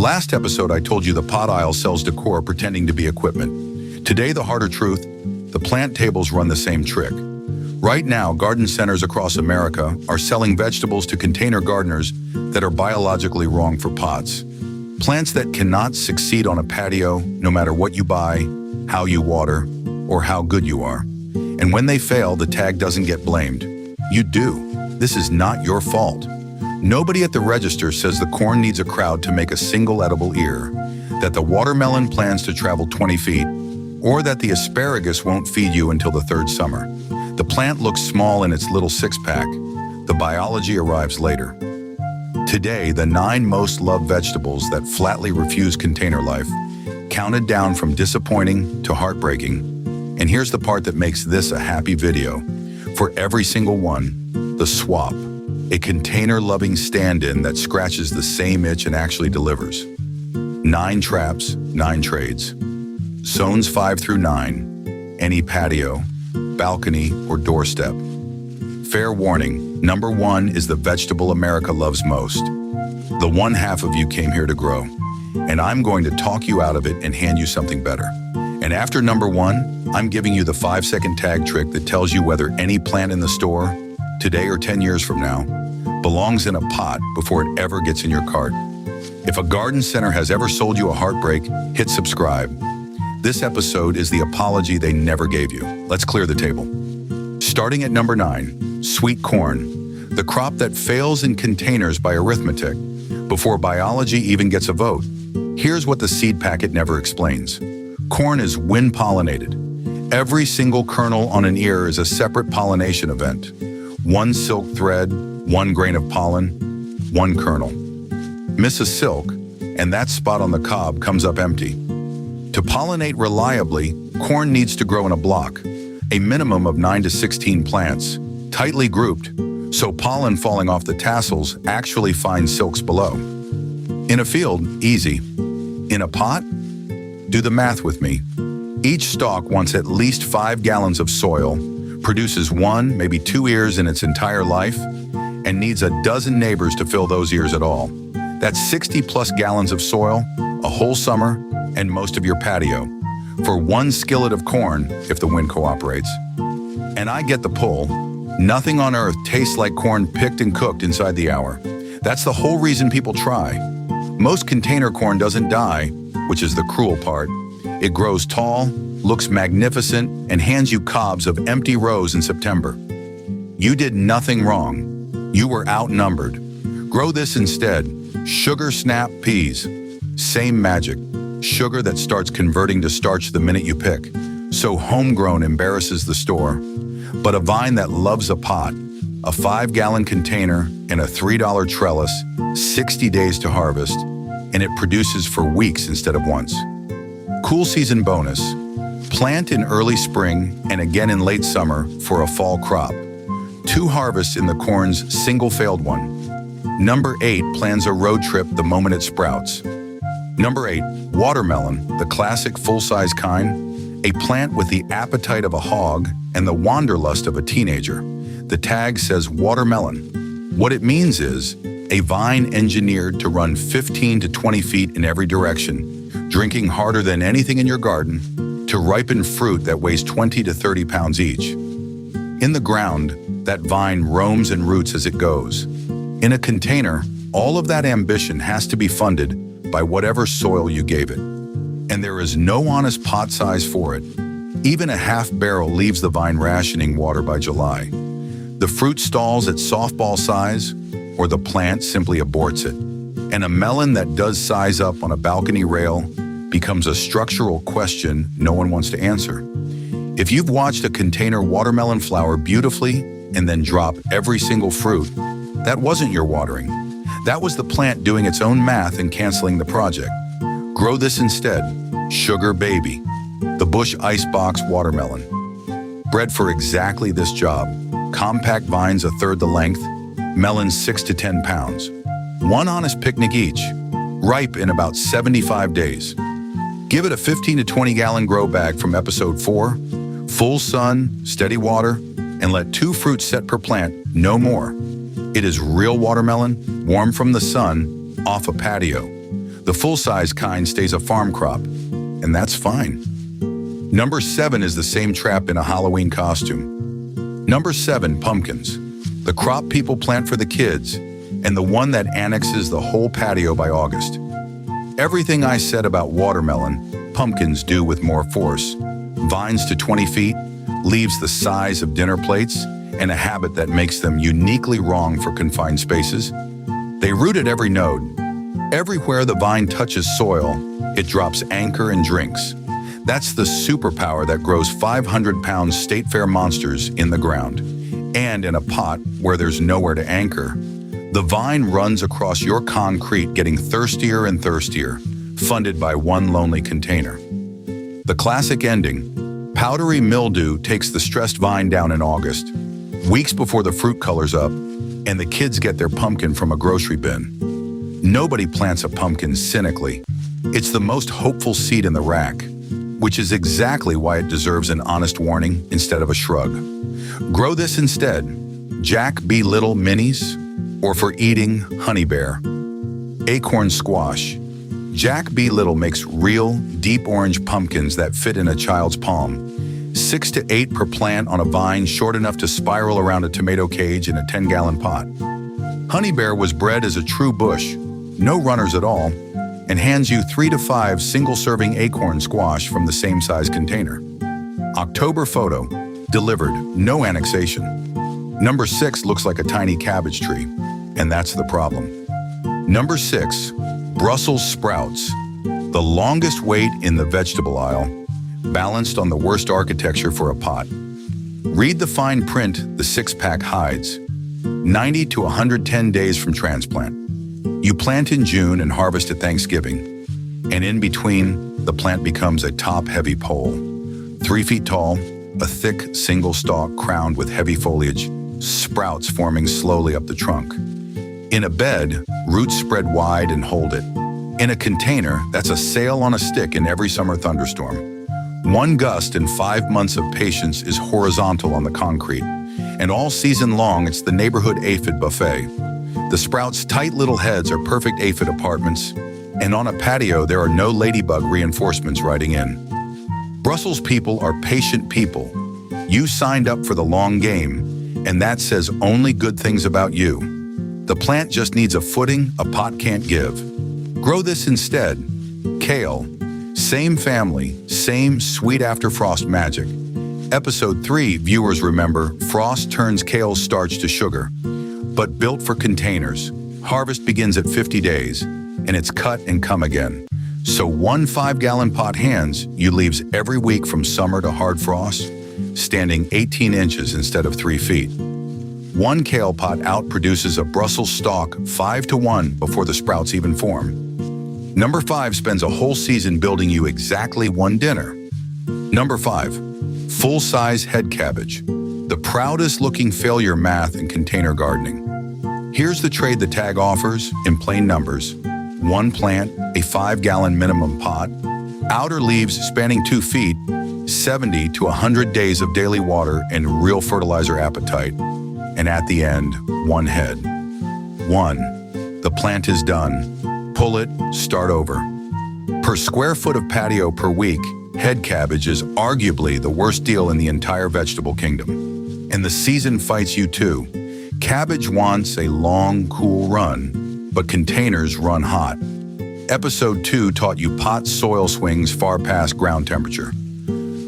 Last episode, I told you the pot aisle sells decor pretending to be equipment. Today, the harder truth, the plant tables run the same trick. Right now, garden centers across America are selling vegetables to container gardeners that are biologically wrong for pots. Plants that cannot succeed on a patio, no matter what you buy, how you water, or how good you are. And when they fail, the tag doesn't get blamed. You do. This is not your fault. Nobody at the register says the corn needs a crowd to make a single edible ear, that the watermelon plans to travel 20 feet, or that the asparagus won't feed you until the third summer. The plant looks small in its little six-pack. The biology arrives later. Today, the 9 most loved vegetables that flatly refuse container life, counted down from disappointing to heartbreaking. And here's the part that makes this a happy video. For every single one, the swap, a container-loving stand-in that scratches the same itch and actually delivers. 9 traps, 9 trades. Zones 5 through 9, any patio, balcony, or doorstep. Fair warning, number 1 is the vegetable America loves most. The one half of you came here to grow, and I'm going to talk you out of it and hand you something better. And after number 1, I'm giving you the 5-second tag trick that tells you whether any plant in the store, today or 10 years from now, belongs in a pot before it ever gets in your cart. If a garden center has ever sold you a heartbreak, hit subscribe. This episode is the apology they never gave you. Let's clear the table. Starting at number 9, sweet corn, the crop that fails in containers by arithmetic, before biology even gets a vote. Here's what the seed packet never explains. Corn is wind-pollinated. Every single kernel on an ear is a separate pollination event. 1 silk thread, 1 grain of pollen, 1 kernel. Miss a silk, and that spot on the cob comes up empty. To pollinate reliably, corn needs to grow in a block, a minimum of 9 to 16 plants, tightly grouped, so pollen falling off the tassels actually finds silks below. In a field, easy. In a pot? Do the math with me. Each stalk wants at least 5 gallons of soil, produces 1, maybe 2 ears in its entire life, and needs a dozen neighbors to fill those ears at all. That's 60 plus gallons of soil, a whole summer, and most of your patio, for 1 skillet of corn if the wind cooperates. And I get the pull. Nothing on earth tastes like corn picked and cooked inside the hour. That's the whole reason people try. Most container corn doesn't die, which is the cruel part. It grows tall, looks magnificent, and hands you cobs of empty rows in September. You did nothing wrong. You were outnumbered. Grow this instead. Sugar snap peas. Same magic. Sugar that starts converting to starch the minute you pick. So homegrown embarrasses the store. But a vine that loves a pot, a 5-gallon container, and a $3 trellis, 60 days to harvest, and it produces for weeks instead of once. Cool season bonus. Plant in early spring and again in late summer for a fall crop. 2 harvests in the corn's single failed one. Number 8 plans a road trip the moment it sprouts. Number 8, watermelon, the classic full-size kind, a plant with the appetite of a hog and the wanderlust of a teenager. The tag says watermelon. What it means is a vine engineered to run 15 to 20 feet in every direction, drinking harder than anything in your garden, to ripen fruit that weighs 20 to 30 pounds each. In the ground, that vine roams and roots as it goes. In a container, all of that ambition has to be funded by whatever soil you gave it. And there is no honest pot size for it. Even a half barrel leaves the vine rationing water by July. The fruit stalls at softball size, or the plant simply aborts it. And a melon that does size up on a balcony rail becomes a structural question no one wants to answer. If you've watched a container watermelon flower beautifully and then drop every single fruit, that wasn't your watering. That was the plant doing its own math and canceling the project. Grow this instead. Sugar Baby, the Bush Icebox watermelon. Bred for exactly this job. Compact vines a third the length, melons 6 to 10 pounds. 1 honest picnic each. Ripe in about 75 days. Give it a 15 to 20 gallon grow bag from episode 4. Full sun, steady water, and let 2 fruits set per plant, no more. It is real watermelon, warm from the sun, off a patio. The full-size kind stays a farm crop, and that's fine. Number 7 is the same trap in a Halloween costume. Number 7, pumpkins. The crop people plant for the kids, and the one that annexes the whole patio by August. Everything I said about watermelon, pumpkins do with more force. Vines to 20 feet, leaves the size of dinner plates, and a habit that makes them uniquely wrong for confined spaces. They root at every node. Everywhere the vine touches soil, it drops anchor and drinks. That's the superpower that grows 500-pound state fair monsters in the ground. And in a pot where there's nowhere to anchor, the vine runs across your concrete, getting thirstier and thirstier, funded by one lonely container. The classic ending: powdery mildew takes the stressed vine down in August, weeks before the fruit colors up, and the kids get their pumpkin from a grocery bin. Nobody plants a pumpkin cynically. It's the most hopeful seed in the rack, which is exactly why it deserves an honest warning instead of a shrug. Grow this instead: Jack B. Little minis, or for eating, honey bear. Acorn squash. Jack B. Little makes real, deep orange pumpkins that fit in a child's palm. 6 to 8 per plant on a vine short enough to spiral around a tomato cage in a 10-gallon pot. Honey bear was bred as a true bush, no runners at all, and hands you 3 to 5 single-serving acorn squash from the same size container. October photo, delivered, no annexation. Number 6 looks like a tiny cabbage tree, and that's the problem. Number 6, Brussels sprouts, the longest wait in the vegetable aisle, balanced on the worst architecture for a pot. Read the fine print the 6-pack hides. 90 to 110 days from transplant. You plant in June and harvest at Thanksgiving, and in between, the plant becomes a top-heavy pole. 3 feet tall, a thick single stalk crowned with heavy foliage, sprouts forming slowly up the trunk. In a bed, roots spread wide and hold it. In a container, that's a sail on a stick in every summer thunderstorm. One gust and 5 months of patience is horizontal on the concrete, and all season long it's the neighborhood aphid buffet. The sprouts' tight little heads are perfect aphid apartments, and on a patio there are no ladybug reinforcements riding in. Brussels people are patient people. You signed up for the long game, and that says only good things about you. The plant just needs a footing a pot can't give. Grow this instead: kale. Same family, same sweet after frost magic. Episode 3, viewers remember, frost turns kale's starch to sugar. But built for containers, harvest begins at 50 days, and it's cut and come again. So one 5-gallon pot hands you leaves every week from summer to hard frost, standing 18 inches instead of 3 feet. One kale pot out produces a Brussels stalk 5 to 1 before the sprouts even form. Number 5 spends a whole season building you exactly one dinner. Number 5, full-size head cabbage, the proudest looking failure math in container gardening. Here's the trade the tag offers in plain numbers: 1 plant, a 5-gallon minimum pot, outer leaves spanning 2 feet, 70 to 100 days of daily water and real fertilizer appetite, and at the end, 1 head. 1. The plant is done. Pull it, start over. Per square foot of patio per week, head cabbage is arguably the worst deal in the entire vegetable kingdom. And the season fights you too. Cabbage wants a long, cool run, but containers run hot. Episode 2 taught you pot soil swings far past ground temperature.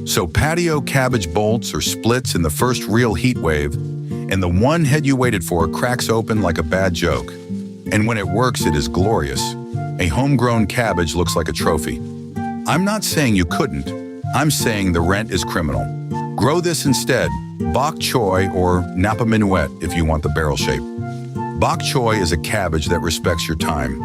So patio cabbage bolts or splits in the first real heat wave, and the one head you waited for cracks open like a bad joke. And when it works, it is glorious. A homegrown cabbage looks like a trophy. I'm not saying you couldn't. I'm saying the rent is criminal. Grow this instead: bok choy, or Napa minuet if you want the barrel shape. Bok choy is a cabbage that respects your time.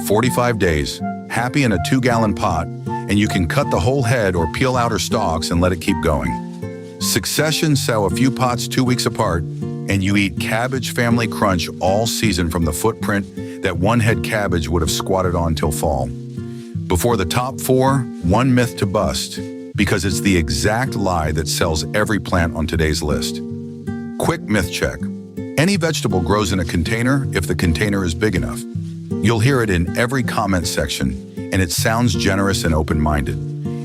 45 days, happy in a 2-gallon pot, and you can cut the whole head or peel outer stalks and let it keep going. Succession sow a few pots 2 weeks apart, and you eat cabbage family crunch all season from the footprint that one head cabbage would have squatted on till fall. Before the top 4, one myth to bust, because it's the exact lie that sells every plant on today's list. Quick myth check. Any vegetable grows in a container if the container is big enough. You'll hear it in every comment section, and it sounds generous and open-minded.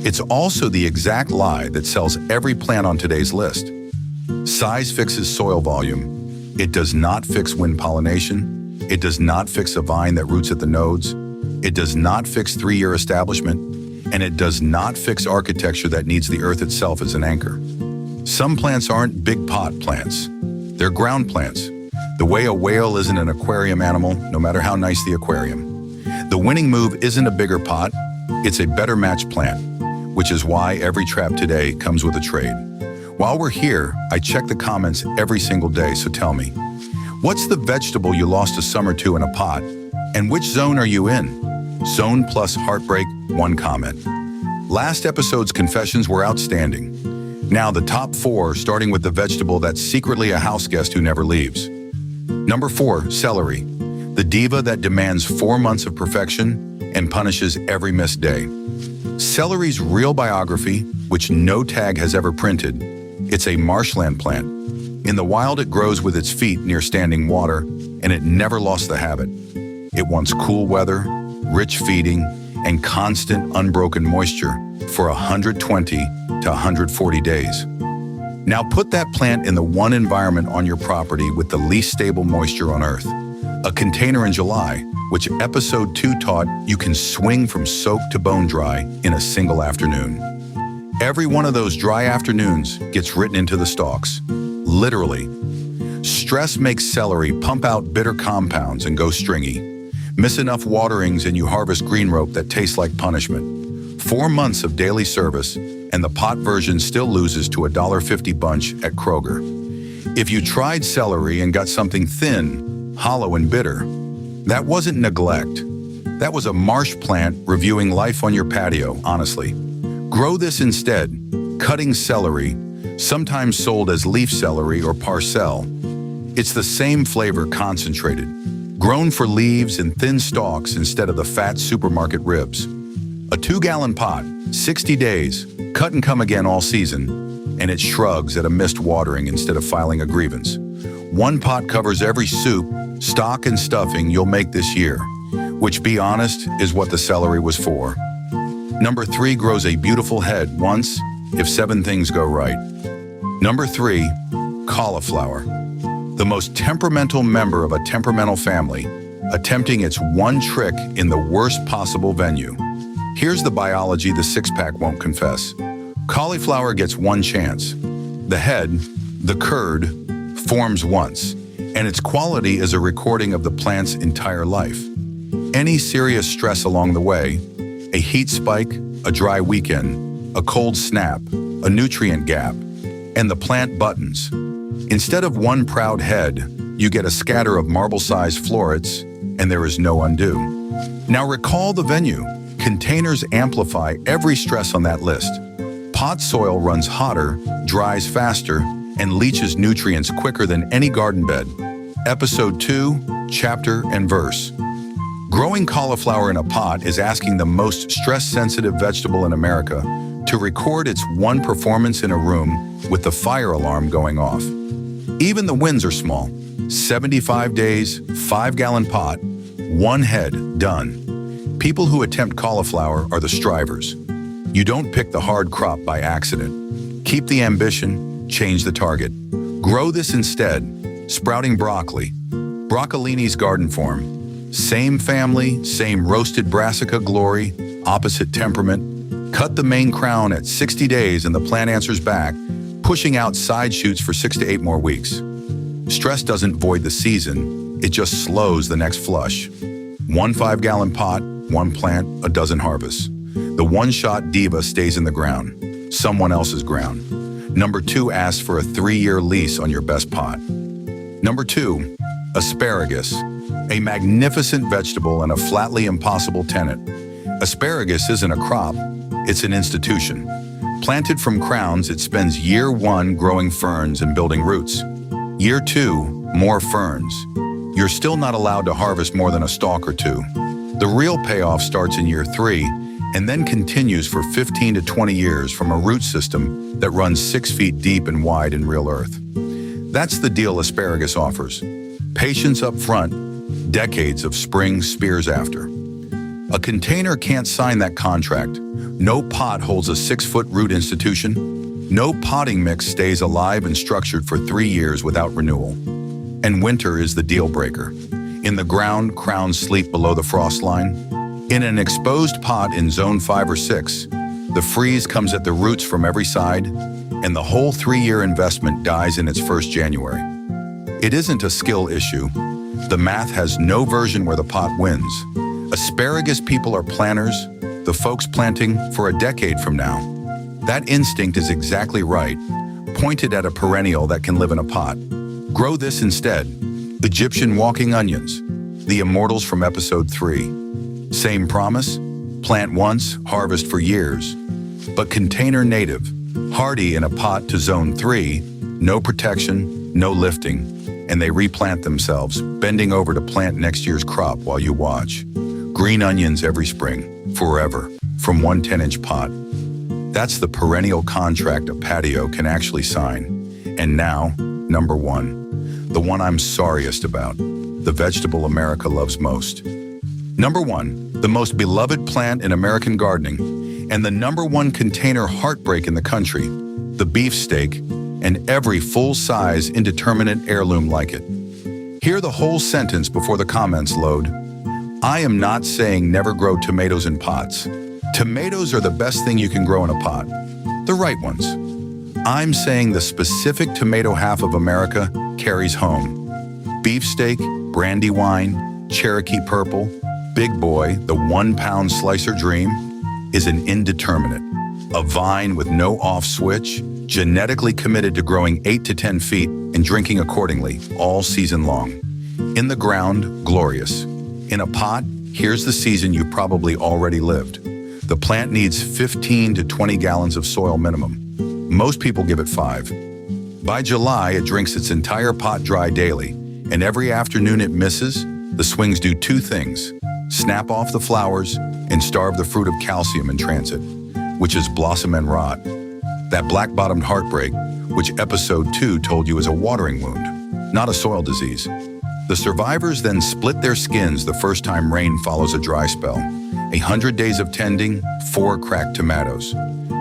It's also the exact lie that sells every plant on today's list. Size fixes soil volume. It does not fix wind pollination. It does not fix a vine that roots at the nodes. It does not fix 3-year establishment. And it does not fix architecture that needs the earth itself as an anchor. Some plants aren't big pot plants. They're ground plants. The way a whale isn't an aquarium animal, no matter how nice the aquarium. The winning move isn't a bigger pot, it's a better matched plant, which is why every trap today comes with a trade. While we're here, I check the comments every single day, so tell me, what's the vegetable you lost a summer to in a pot? And which zone are you in? Zone plus heartbreak, 1 comment. Last episode's confessions were outstanding. Now the top 4, starting with the vegetable that's secretly a house guest who never leaves. Number 4, celery. The diva that demands 4 months of perfection and punishes every missed day. Celery's real biography, which no tag has ever printed, it's a marshland plant. In the wild, it grows with its feet near standing water, and it never lost the habit. It wants cool weather, rich feeding, and constant unbroken moisture for 120 to 140 days. Now put that plant in the one environment on your property with the least stable moisture on Earth. A container in July, which episode 2 taught you can swing from soak to bone dry in a single afternoon. Every one of those dry afternoons gets written into the stalks. Literally. Stress makes celery pump out bitter compounds and go stringy. Miss enough waterings and you harvest green rope that tastes like punishment. 4 months of daily service, and the pot version still loses to a $1.50 bunch at Kroger. If you tried celery and got something thin, hollow, and bitter, that wasn't neglect. That was a marsh plant reviewing life on your patio, honestly. Grow this instead, cutting celery, sometimes sold as leaf celery or parcel. It's the same flavor concentrated, grown for leaves and thin stalks instead of the fat supermarket ribs. A 2-gallon pot, 60 days, cut and come again all season, and it shrugs at a missed watering instead of filing a grievance. 1 pot covers every soup, stock, and stuffing you'll make this year, which, be honest, is what the celery was for. Number 3 grows a beautiful head once, if 7 things go right. Number 3, cauliflower. The most temperamental member of a temperamental family, attempting its one trick in the worst possible venue. Here's the biology the six-pack won't confess. Cauliflower gets 1 chance. The head, the curd, forms once, and its quality is a recording of the plant's entire life. Any serious stress along the way, a heat spike, a dry weekend, a cold snap, a nutrient gap, and the plant buttons. Instead of 1 proud head, you get a scatter of marble-sized florets, and there is no undo. Now recall the venue. Containers amplify every stress on that list. Pot soil runs hotter, dries faster, and leaches nutrients quicker than any garden bed. Episode 2, chapter and verse. Growing cauliflower in a pot is asking the most stress-sensitive vegetable in America to record its one performance in a room with the fire alarm going off. Even the wins are small. 75 days, 5-gallon pot, 1 head, done. People who attempt cauliflower are the strivers. You don't pick the hard crop by accident. Keep the ambition, change the target. Grow this instead. Sprouting broccoli. Broccolini's garden form. Same family, same roasted brassica glory, opposite temperament. Cut the main crown at 60 days and the plant answers back, pushing out side shoots for 6 to 8 more weeks. Stress doesn't void the season, it just slows the next flush. 1 5-gallon pot, 1 plant, a dozen harvests. The one-shot diva stays in the ground, someone else's ground. Number 2 asks for a 3-year lease on your best pot. Number 2, asparagus, a magnificent vegetable and a flatly impossible tenant. Asparagus isn't a crop, it's an institution. Planted from crowns, it spends year 1 growing ferns and building roots. Year 2, more ferns. You're still not allowed to harvest more than a stalk or 2. The real payoff starts in year 3 and then continues for 15 to 20 years from a root system that runs 6 feet deep and wide in real earth. That's the deal asparagus offers. Patience up front, Decades of spring spears after. A container can't sign that contract. No pot holds a 6-foot root institution. No potting mix stays alive and structured for 3 years without renewal. And winter is the deal breaker. In the ground, crowns sleep below the frost line. In an exposed pot in zone 5 or 6, the freeze comes at the roots from every side, and the whole 3-year investment dies in its first January. It isn't a skill issue. The math has no version where the pot wins. Asparagus people are planters, the folks planting for a decade from now. That instinct is exactly right, pointed at a perennial that can live in a pot. Grow this instead. Egyptian walking onions, the immortals from episode 3. Same promise, plant once, harvest for years. But container native, hardy in a pot to zone 3, no protection, no lifting, and they replant themselves, bending over to plant next year's crop while you watch. Green onions every spring, forever, from one 10-inch pot. That's the perennial contract a patio can actually sign. And now, number 1, the one I'm sorriest about, the vegetable America loves most. Number 1, the most beloved plant in American gardening, and the number 1 container heartbreak in the country, the beefsteak, and every full-size indeterminate heirloom like it. Hear the whole sentence before the comments load. I am not saying never grow tomatoes in pots. Tomatoes are the best thing you can grow in a pot. The right ones. I'm saying the specific tomato half of America carries home. Beefsteak, Brandywine, Cherokee Purple, Big Boy, the 1-pound slicer dream, is an indeterminate. A vine with no off switch, genetically committed to growing 8 to 10 feet and drinking accordingly all season long. In the ground, glorious. In a pot, here's the season you probably already lived. The plant needs 15 to 20 gallons of soil minimum. Most people give it 5. By July, it drinks its entire pot dry daily, and every afternoon it misses, the swings do 2 things: snap off the flowers and starve the fruit of calcium in transit, which is blossom and rot. That black-bottomed heartbreak, which episode 2 told you is a watering wound, not a soil disease. The survivors then split their skins the first time rain follows a dry spell. 100 days of tending, 4 cracked tomatoes.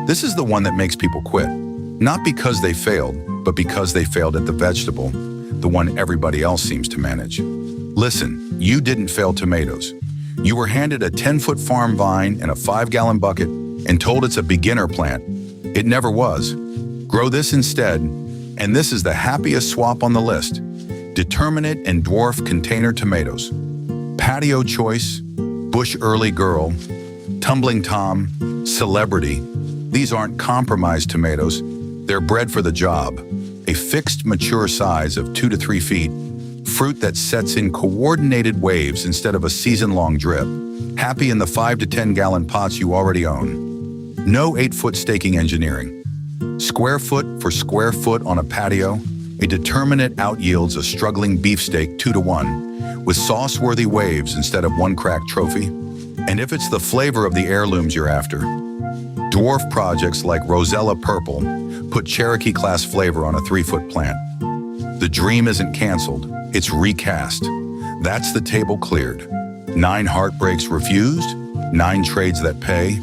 This is the one that makes people quit. Not because they failed, but because they failed at the vegetable, the one everybody else seems to manage. Listen, you didn't fail tomatoes. You were handed a 10-foot farm vine and a 5-gallon bucket and told it's a beginner plant. It never was. Grow this instead, and this is the happiest swap on the list. Determinate and dwarf container tomatoes. Patio choice, bush early girl, tumbling Tom, celebrity. These aren't compromised tomatoes. They're bred for the job. A fixed mature size of 2 to 3 feet, fruit that sets in coordinated waves instead of a season-long drip. Happy in the 5 to 10 gallon pots you already own. No 8-foot staking engineering. Square foot for square foot on a patio, a determinate outyields a struggling beefsteak 2 to 1, with sauce-worthy waves instead of one cracked trophy. And if it's the flavor of the heirlooms you're after, dwarf projects like Rosella Purple put Cherokee-class flavor on a 3-foot plant. The dream isn't canceled, it's recast. That's the table cleared. 9 heartbreaks refused, 9 trades that pay.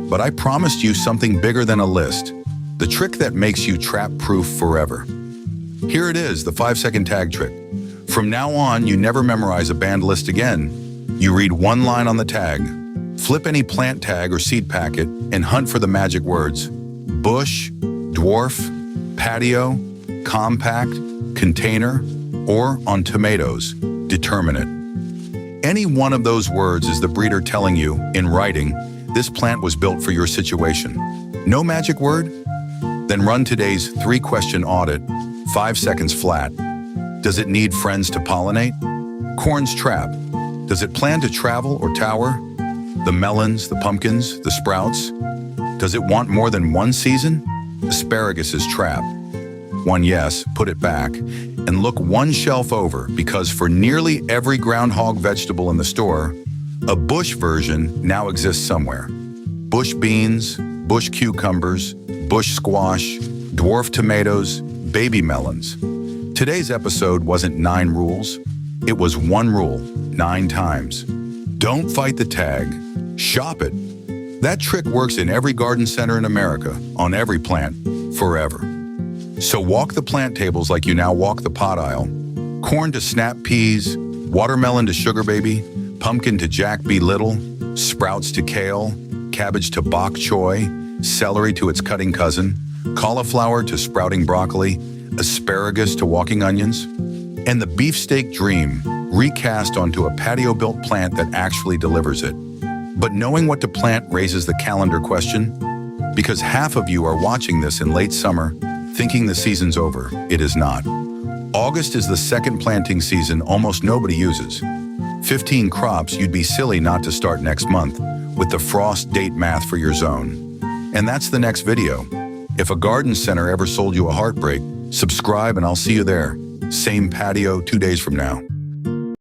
But I promised you something bigger than a list, the trick that makes you trap-proof forever. Here it is, the 5-second tag trick. From now on, you never memorize a banned list again. You read one line on the tag, flip any plant tag or seed packet, and hunt for the magic words: bush, dwarf, patio, compact, container, or on tomatoes, determinate. Any one of those words is the breeder telling you, in writing, this plant was built for your situation. No magic word? Then run today's 3-question audit, 5 seconds flat. Does it need friends to pollinate? Corn's trap. Does it plan to travel or tower? The melons, the pumpkins, the sprouts? Does it want more than one season? Asparagus is trap. One yes, put it back, and look one shelf over, because for nearly every groundhog vegetable in the store, a bush version now exists somewhere. Bush beans, bush cucumbers, bush squash, dwarf tomatoes, baby melons. Today's episode wasn't 9 rules. It was one rule, 9 times. Don't fight the tag, shop it. That trick works in every garden center in America, on every plant, forever. So walk the plant tables like you now walk the pot aisle. Corn to snap peas, watermelon to sugar baby, pumpkin to Jack B. Little, sprouts to kale, cabbage to bok choy, celery to its cutting cousin, cauliflower to sprouting broccoli, asparagus to walking onions, and the beefsteak dream recast onto a patio-built plant that actually delivers it. But knowing what to plant raises the calendar question, because half of you are watching this in late summer, thinking the season's over. It is not. August is the second planting season almost nobody uses. 15 crops you'd be silly not to start next month with the frost date math for your zone. And that's the next video. If a garden center ever sold you a heartbreak, subscribe and I'll see you there. Same patio 2 days from now.